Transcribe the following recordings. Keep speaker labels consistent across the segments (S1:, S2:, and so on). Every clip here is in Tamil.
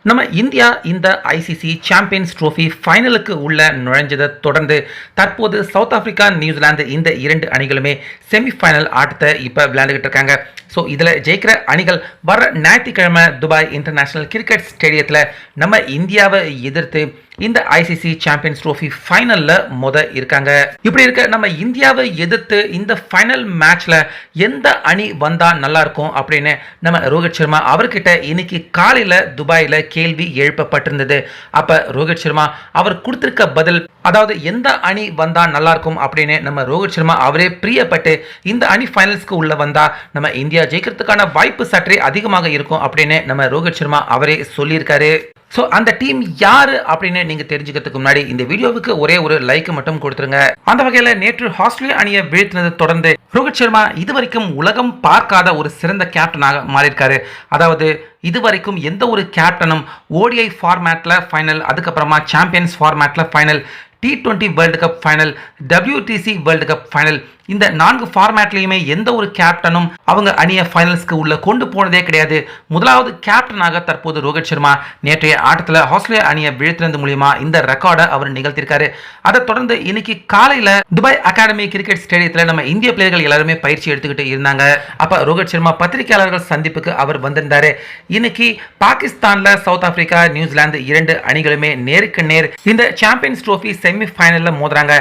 S1: நம்ம இந்தியா இந்த ஐசிசி சாம்பியன்ஸ் ட்ரோஃபி ஃபைனலுக்கு உள்ள நுழைஞ்சதை தொடர்ந்து தற்போது சவுத் ஆப்பிரிக்கா நியூசிலாந்து இந்த இரண்டு அணிகளுமே செமிஃபைனல் ஆட்டத்தை இப்போ விளையாண்டுக்கிட்டு இருக்காங்க. ஸோ இதில் ஜெயிக்கிற அணிகள் வர ஞாயிற்றுக்கிழமை துபாய் இன்டர்நேஷனல் கிரிக்கெட் ஸ்டேடியத்தில் நம்ம இந்தியாவை எதிர்த்து இந்த ஐசிசி சாம்பியன்ஸ் ட்ரோஃபி ஃபைனலில் இருக்காங்க. இப்படி இருக்க நம்ம இந்தியாவை எதிர்த்து இந்த ஃபைனல் மேட்ச்ல எந்த அணி வந்தா நல்லா இருக்கும் அப்படின்னு நம்ம ரோஹித் சர்மா அவர்கிட்ட இன்னைக்கு காலையில் துபாயில் கேள்வி எழுப்பப்பட்டிருந்தது. அப்ப ரோஹித் சர்மா அவர் கொடுத்திருக்க பதில், அதாவது எந்த அணி வந்தா நல்லா இருக்கும் அப்படின்னு நம்ம ரோஹித் சர்மா அவரே பிரியப்பட்டு இந்த அணி ஃபைனல்ஸ்க்கு உள்ள வந்தா நம்ம இந்தியா ஜெயிக்கிறதுக்கான வாய்ப்பு சற்றே அதிகமாக இருக்கும் அப்படின்னு நம்ம ரோஹித் சர்மா அவரே சொல்லியிருக்காரு. ஸோ அந்த டீம் யாரு அப்படின்னு நீங்க தெரிஞ்சுக்கிறதுக்கு முன்னாடி இந்த வீடியோவுக்கு ஒரே ஒரு லைக் மட்டும் கொடுத்துருங்க. அந்த வகையில் நேற்று ஆஸ்திரேலியா அணியை வீழ்த்தினதை தொடர்ந்து ரோஹித் சர்மா இதுவரைக்கும் உலகம் பார்க்காத ஒரு சிறந்த கேப்டனாக மாறியிருக்காரு. அதாவது இதுவரைக்கும் எந்த ஒரு கேப்டனும் ஓடிஐ ஃபார்மேட்ல ஃபைனல், அதுக்கப்புறமா சாம்பியன்ஸ் ஃபார்மேட்ல final, T20 world cup final, WTC world cup final, இந்த 4 ஃபார்மேட்லையுமே எந்த ஒரு கேப்டனும் அவங்க அணியை ஃபைனல்ஸ்க்கு உள்ள கொண்டு போனதே கிடையாது. முதலாவது கேப்டனாக தற்போது ரோஹித் சர்மா நேற்றைய ஆட்டத்தில் ஆஸ்திரேலியா அணியை வீழ்த்தினது மூலியமா இந்த ரெக்கார்டை அவர் நிகழ்த்தியிருக்காரு. அதை தொடர்ந்து இன்னைக்கு காலையில் துபாய் அகாடமி கிரிக்கெட் ஸ்டேடியத்தில் நம்ம இந்திய பிளேயர்கள் எல்லாருமே பயிற்சி எடுத்துக்கிட்டு இருந்தாங்க. அப்ப ரோஹித் சர்மா பத்திரிகையாளர்கள் சந்திப்புக்கு அவர் வந்திருந்தாரு. இன்னைக்கு பாகிஸ்தான்ல சவுத் ஆப்பிரிக்கா நியூசிலாந்து இரண்டு அணிகளுமே நேருக்கு நேர் இந்த சாம்பியன்ஸ் ட்ரோஃபி செமி ஃபைனல்ல மோதுறாங்க.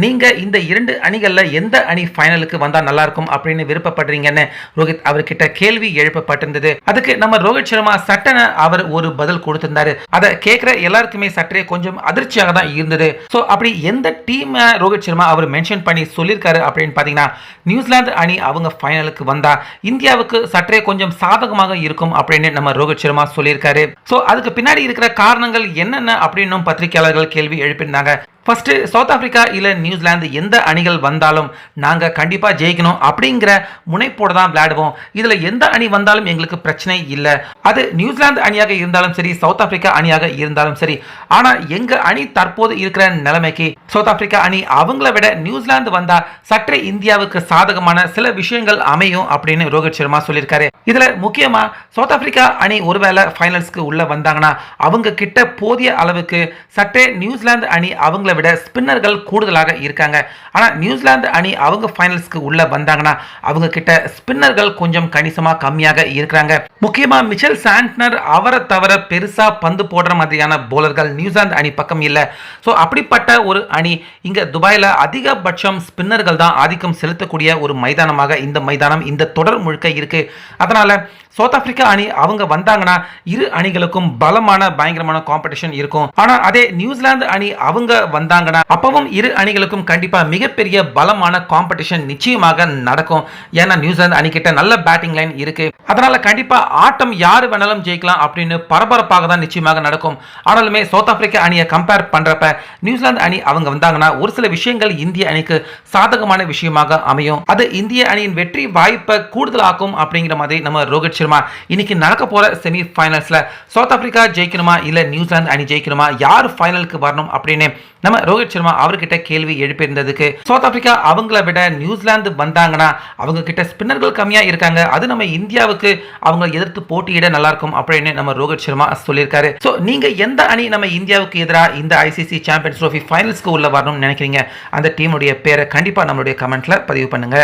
S1: நீங்க இந்த இரண்டு அணிகள்ல எந்த அணி ஃபைனலுக்கு வந்தா நல்லா இருக்கும் அப்படின்னு விருப்பப்படுறீங்கன்னு ரோஹித் அவர்கிட்ட கேள்வி எழுப்பப்பட்டிருந்தது. அதுக்கு நம்ம ரோஹித் சர்மா சட்டன அவர் ஒரு பதில் கொடுத்திருந்தாரு. அதை கேட்கிற எல்லாருக்குமே சற்றே கொஞ்சம் அதிர்ச்சியாக தான் இருந்தது. சோ அப்படி எந்த டீம் ரோஹித் சர்மா அவர் மென்ஷன் பண்ணி சொல்லியிருக்காரு அப்படின்னு பாத்தீங்கன்னா, நியூசிலாந்து அணி அவங்க ஃபைனலுக்கு வந்தா இந்தியாவுக்கு சற்றே கொஞ்சம் சாதகமாக இருக்கும் அப்படின்னு நம்ம ரோஹித் சர்மா சொல்லியிருக்காரு. சோ அதுக்கு பின்னாடி இருக்கிற காரணங்கள் என்னென்ன அப்படின்னு பத்திரிகையாளர்கள் கேள்வி எழுப்பியிருந்தாங்க. ஃபர்ஸ்ட், சவுத் ஆப்பிரிக்கா இல்ல நியூசிலாந்து எந்த அணிகள் வந்தாலும் நாங்க கண்டிப்பா ஜெயிக்கணும் அப்படிங்கிற முனைப்போட தான் விளையாடுவோம். இதுல எந்த அணி வந்தாலும் எங்களுக்கு பிரச்சனை இல்லை. அது நியூசிலாந்து அணியாக இருந்தாலும் சரி, சவுத் ஆப்பிரிக்கா அணியாக இருந்தாலும் சரி. ஆனா எங்க அணி தற்போது இருக்கிற நிலைமைக்கு சவுத் ஆப்பிரிக்கா அணி அவங்கள விட நியூசிலாந்து வந்தா சற்றே இந்தியாவுக்கு சாதகமான சில விஷயங்கள் அமையும் அப்படின்னு ரோஹித் சர்மா சொல்லியிருக்காரு. இதுல முக்கியமா சவுத் ஆப்பிரிக்கா அணி ஒருவேளை ஃபைனல்ஸ்க்கு உள்ள வந்தாங்கன்னா அவங்க கிட்ட போதிய அளவுக்கு சற்றே நியூசிலாந்து அணி அவங்கள விட ஸ்பின்னர்கள் கூடுதலாக இருக்காங்க. ஆனா நியூசிலாந்து அணி அவங்க ஃபைனல்ஸ்க்கு உள்ள வந்தாங்கன்னா அவங்க கிட்ட ஸ்பின்னர்கள் கொஞ்சம் கணிசமா கம்மியாக இருக்காங்க. முக்கியமா மிச்சல் சாண்ட்னர் அவரை தவிர பெருசா பந்து போடுற மாதிரியான போலர்கள் நியூசிலாந்து அணி பக்கம் இல்ல. சோ அப்படிப்பட்ட ஒரு அணி இங்க துபாயில அதிகபட்சம் ஸ்பின்னர்கள் தான் ஆதிக்கம் செலுத்தக்கூடிய ஒரு மைதானமாக இந்த மைதானம் இந்த தொடர் முழுக்க இருக்கு. அதனால சவுத் ஆப்பிரிக்கா அணி அவங்க வந்தாங்கன்னா இரு அணிகளுக்கும் பலமான பயங்கரமான காம்படிஷன் இருக்கும். ஆனா அதே நியூசிலாந்து அணி அவங்க வந்தாங்கன்னா அப்பவும் இரு அணிகளுக்கும் கண்டிப்பா மிகப்பெரிய பலமான காம்படிஷன் நிச்சயமாக நடக்கும். ஏன்னா நியூசிலாந்து அணி கிட்ட நல்ல பேட்டிங் லைன் இருக்கு. அதனால கண்டிப்பா ஆட்டம் யாரு வேணாலும் ஜெயிக்கலாம் அப்படின்னு பரபரப்பாக தான் நிச்சயமாக நடக்கும். ஆனாலுமே சவுத் ஆப்பிரிக்கா அணியை கம்பேர் பண்றப்ப நியூசிலாந்து அணி அவங்க வந்தாங்கன்னா ஒரு சில விஷயங்கள் இந்திய அணிக்கு சாதகமான விஷயமாக அமையும். அது இந்திய அணியின் வெற்றி வாய்ப்பை கூடுதலாக்கும் அப்படிங்கிற மாதிரி நம்ம ரோஹித் சர்மா இன்னைக்கு நடக்க போற செமி ஃபைனல்ஸ்ல சவுத் ஆப்பிரிக்கா ஜெயிக்கணுமா இல்ல நியூசிலாந்து அணி ஜெயிக்கணுமா, யார் ஃபைனலுக்கு வரணும் அப்படின்னு நம்ம ரோஹித் சர்மா அவர்கிட்ட கேள்வி எழுப்பியிருந்ததுக்கு, சவுத் ஆப்பிரிக்கா அவங்கள விட நியூசிலாந்து வந்தாங்கன்னா அவங்க கிட்ட ஸ்பின்னர்கள் கம்மியா இருக்காங்க, அது நம்ம இந்தியாவுக்கு அவங்க எதிர்த்து போட்டியிட நல்லா இருக்கும் அப்படின்னு நம்ம ரோஹித் சர்மா சொல்லியிருக்காரு. சோ நீங்க எந்த அணி நம்ம இந்தியாவுக்கு எதிராக இந்த ஐசிசி சாம்பியன்ஸ் ட்ரோஃபி ஃபைனல்ஸ்க்கு உள்ள வரணும்னு நினைக்கிறீங்க? அந்த டீமுடைய பேரை கண்டிப்பா நம்மளுடைய கமெண்ட்ல பதிவு பண்ணுங்க.